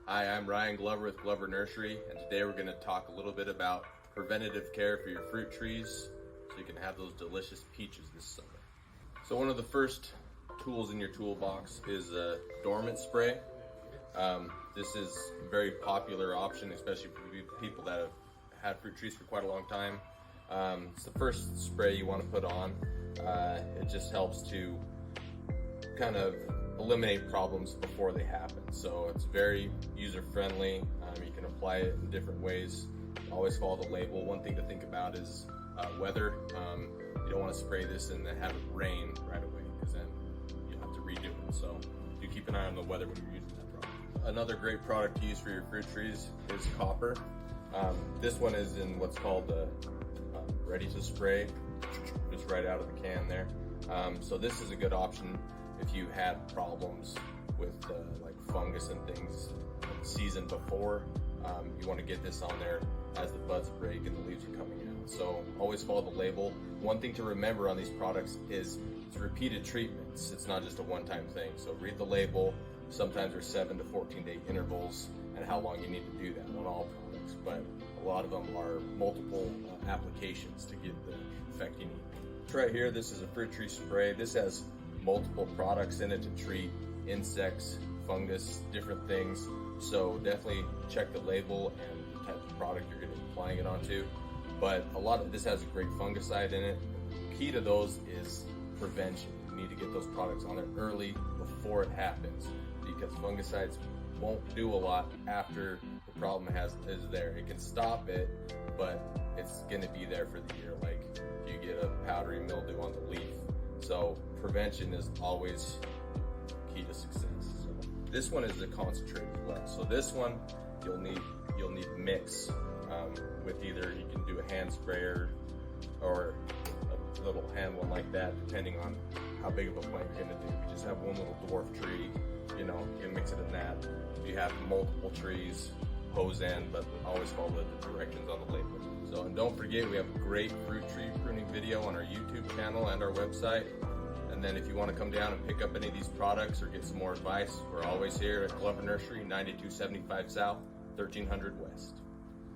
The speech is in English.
Hi, I'm Ryan Glover with Glover Nursery, and today we're going to talk a little bit about preventative care for your fruit trees so you can have those delicious peaches this summer. So one of the first tools in your toolbox is a Dormant Spray. This is a very popular option, especially for people that have had fruit trees for quite a long time. It's the first spray you want to put on. It just helps to kind of eliminate problems before they happen. So it's very user-friendly. You can apply it in different ways. Always follow the label. One thing to think about is weather. You don't want to spray this and then have it rain right away, because then you'll have to redo it. So do keep an eye on the weather when you're using that product. Another great product to use for your fruit trees is copper. This one is in what's called ready to spray, just right out of the can there. So this is a good option if you had problems with like fungus and things the season before. You want to get this on there as the buds break and the leaves are coming out. So always follow the label. One thing to remember on these products is it's repeated treatments. It's not just a one-time thing. So read the label. Sometimes there's 7 to 14 day intervals and how long you need to do that on all products. But a lot of them are multiple applications to get the effect you need. Right here, this is a fruit tree spray. This has multiple products in it to treat insects, fungus, different things. So definitely check the label and the type of product you're going to be applying it onto. But a lot of this has a great fungicide in it. Key to those is prevention. You need to get those products on there early before it happens, because fungicides won't do a lot after the problem is there. It can stop it, but it's going to be there for the year. Like you get a powdery mildew on the leaf. So prevention is always key to success. So this one is a concentrated blend. So this one you'll need mix with either, you can do a hand sprayer or a little hand one like that, depending on how big of a plant you're gonna do. If you just have one little dwarf tree, you can mix it in that. If you have multiple trees, hose end, but always follow the directions on the label. So, and don't forget, we have a great fruit tree pruning video on our YouTube channel and our website. And then if you want to come down and pick up any of these products or get some more advice, we're always here at Glover Nursery, 9275 South, 1300 West.